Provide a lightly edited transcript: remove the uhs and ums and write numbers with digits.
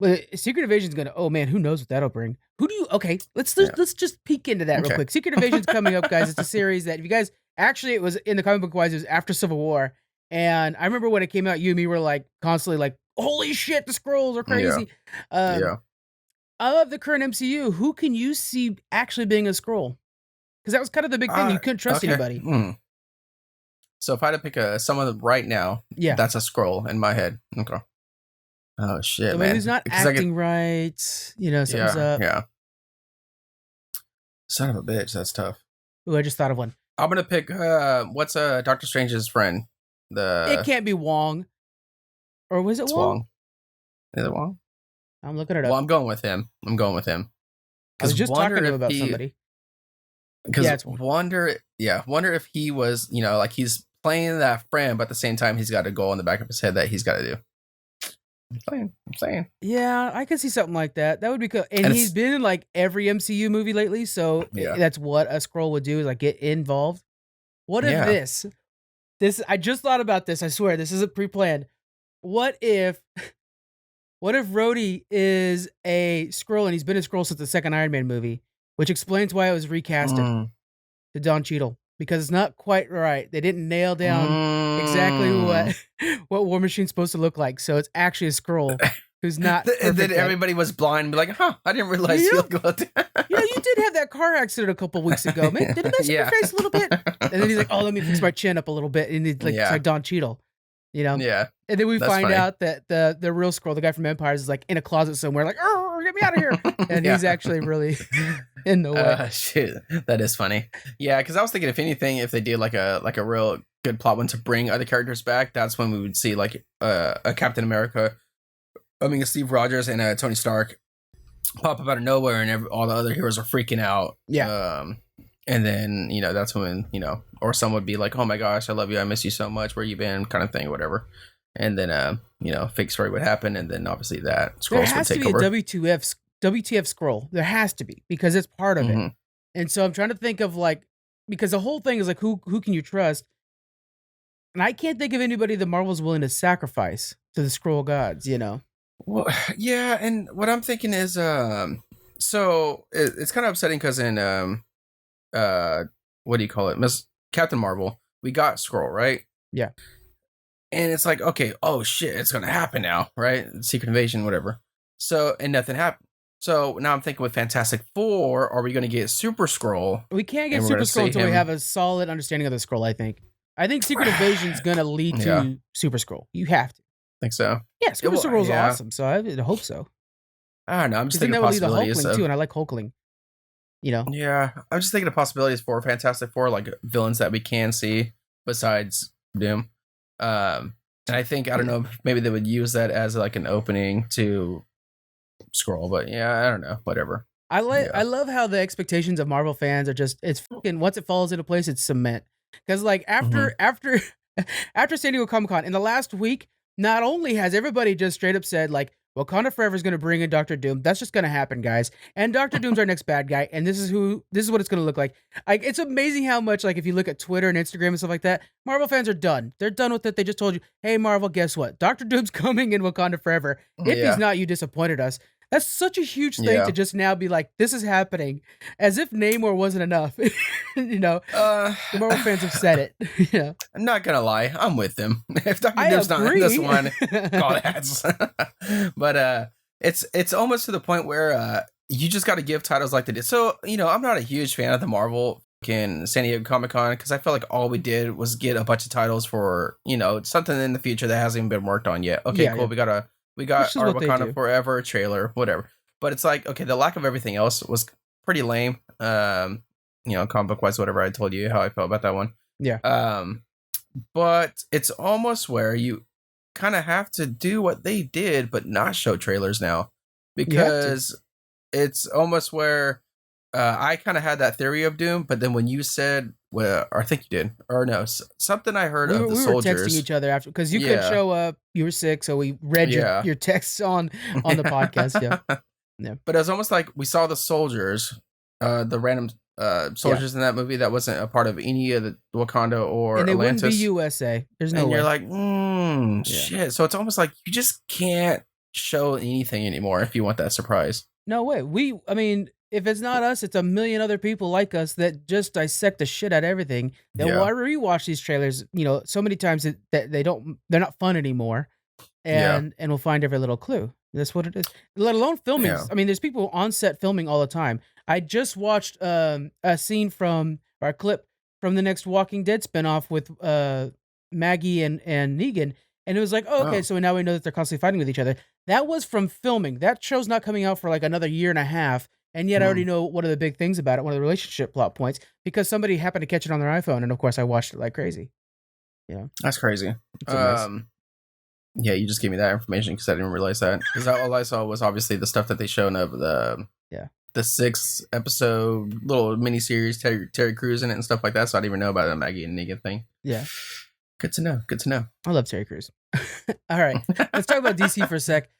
But Secret Invasion's gonna. Oh man, who knows what that'll bring? Who do you? Okay, let's just peek into that real Okay. quick. Secret Invasion's coming up, guys. It's a series that if you guys actually it was in the comic book wise, it was after Civil War, and I remember when it came out, you and me were like constantly like, "Holy shit, the Skrulls are Yeah. crazy." Um, Yeah. of the current MCU, who can you see actually being a Skrull? Because that was kind of the big thing. You couldn't trust Okay. anybody. So if I had to pick someone right now, Yeah, that's a Skrull in my head. Okay. Oh shit, somebody man. who's not Because I get acting right. You know, something's yeah, up. yeah. Son of a bitch, that's tough. Ooh, I just thought of one. I'm gonna pick what's Doctor Strange's friend? It can't be Wong, or was it It's Wong? Wong. Is it Wong? I'm looking it up. Well, I'm going with him. I was just talking to him about somebody. Because Yeah, it's Wong. wonder if he was, like he's playing that friend, but at the same time he's got a goal in the back of his head that he's got to do. I'm saying. Yeah, I could see something like that. That would be cool. And he's been in like every MCU movie lately, so Yeah. that's what a Skrull would do is like get involved. What if this I just thought about this, I swear, this isn't pre-planned. What if Rhodey is a Skrull and he's been a Skrull since the second Iron Man movie, which explains why it was recasted to Don Cheadle. Because it's not quite right. They didn't nail down exactly what War Machine's supposed to look like. So it's actually a Skrull who's not. And then everybody was blind and be like, huh, I didn't realize he looked like that. You did have that car accident a couple weeks ago. Man, did it mess up your face a little bit? And then he's like, oh, let me fix my chin up a little bit. And he's like, it's like Don Cheadle. Yeah. And then we find out that the real Skrull, the guy from Empires, is like in a closet somewhere, like, oh, get me out of here. And he's actually really in the way. Shit, that is funny. Yeah, because I was thinking, if anything, if they did like a real good plot one to bring other characters back, that's when we would see like a Captain America, a Steve Rogers and Tony Stark pop up out of nowhere, and all the other heroes are freaking out. Yeah. And then, that's when, or someone would be like, oh my gosh, I love you, I miss you so much, where you been, kind of thing, whatever. And then, fake story would happen, and then obviously that Skrulls would take over. There has to be a WTF Skrull. There has to be, because it's part of it. And so I'm trying to think of like, because the whole thing is like, who can you trust? And I can't think of anybody that Marvel's willing to sacrifice to the Skrull gods, Well, yeah, and what I'm thinking is, so it's kind of upsetting because in what do you call it, Miss Captain Marvel, we got Skrull, right? Yeah. And it's like, okay, oh shit, it's gonna happen now, right? Secret Invasion, whatever. So, and nothing happened. So now I'm thinking with Fantastic Four, are we gonna get Super Skrull? We can't get Super Skrull until we have a solid understanding of the Skrull. I think Secret Invasion's gonna lead to Super Skrull. You have to. Think so? Yeah, Super Skrull's awesome, so I hope so. I don't know. I'm just thinking of possibilities too, and I like Hulkling. Yeah, I'm just thinking of possibilities for Fantastic Four, like villains that we can see besides Doom. And I think, I don't know, maybe they would use that as like an opening to Skrull, but yeah, I don't know, whatever. I love how the expectations of Marvel fans are just, it's fucking, once it falls into place, it's cement. Because like after San Diego Comic-Con in the last week, not only has everybody just straight up said like, Wakanda Forever is going to bring in Doctor Doom. That's just going to happen, guys. And Doctor Doom's our next bad guy. And this is what it's going to look like. Like, it's amazing how much, like, if you look at Twitter and Instagram and stuff like that, Marvel fans are done. They're done with it. They just told you, hey, Marvel, guess what? Doctor Doom's coming in Wakanda Forever. If he's not, you disappointed us. That's such a huge thing to just now be like, this is happening, as if Namor wasn't enough. The Marvel fans have said it. I'm not gonna lie, I'm with them. If Doctor Doom's not in this one, call that's. But it's almost to the point where you just got to give titles like they did. So I'm not a huge fan of the Marvel in San Diego Comic-Con because I felt like all we did was get a bunch of titles for something in the future that hasn't even been worked on yet. Okay, cool. Yeah. We got our Wakanda Forever trailer, whatever. But it's like, okay, the lack of everything else was pretty lame. Comic book wise, whatever. I told you how I felt about that one. Yeah. But it's almost where you kind of have to do what they did, but not show trailers now, because it's almost where I kind of had that theory of Doom, but then when you said, well, or I think you did, or no, something I heard of the soldiers. We were texting each other after, because you couldn't show up. You were sick, so we read your texts on the podcast. Yeah. But it was almost like we saw the soldiers, the random soldiers in that movie that wasn't a part of any of the Wakanda or and they Atlantis. Wouldn't be USA. There's no way. You're like, shit. So it's almost like you just can't show anything anymore if you want that surprise. No way. I mean, if it's not us, it's a million other people like us that just dissect the shit out of everything. That will rewatch these trailers, so many times that they're not fun anymore, and we'll find every little clue. That's what it is. Let alone filming. Yeah. I mean, there's people on set filming all the time. I just watched a scene or a clip from the next Walking Dead spinoff with Maggie and Negan, and it was like, oh, okay, so now we know that they're constantly fighting with each other. That was from filming. That show's not coming out for like another year and a half, and yet I already know one of the big things about it, one of the relationship plot points, because somebody happened to catch it on their iPhone, and of course I watched it like crazy. That's crazy. Yeah, you just gave me that information because I didn't realize that. Because all I saw was obviously the stuff that they showed of the 6 episode little miniseries, Terry Crews in it and stuff like that. So I didn't even know about the Maggie and Negan thing. Yeah. Good to know. I love Terry Crews. All right. Let's talk about DC for a sec.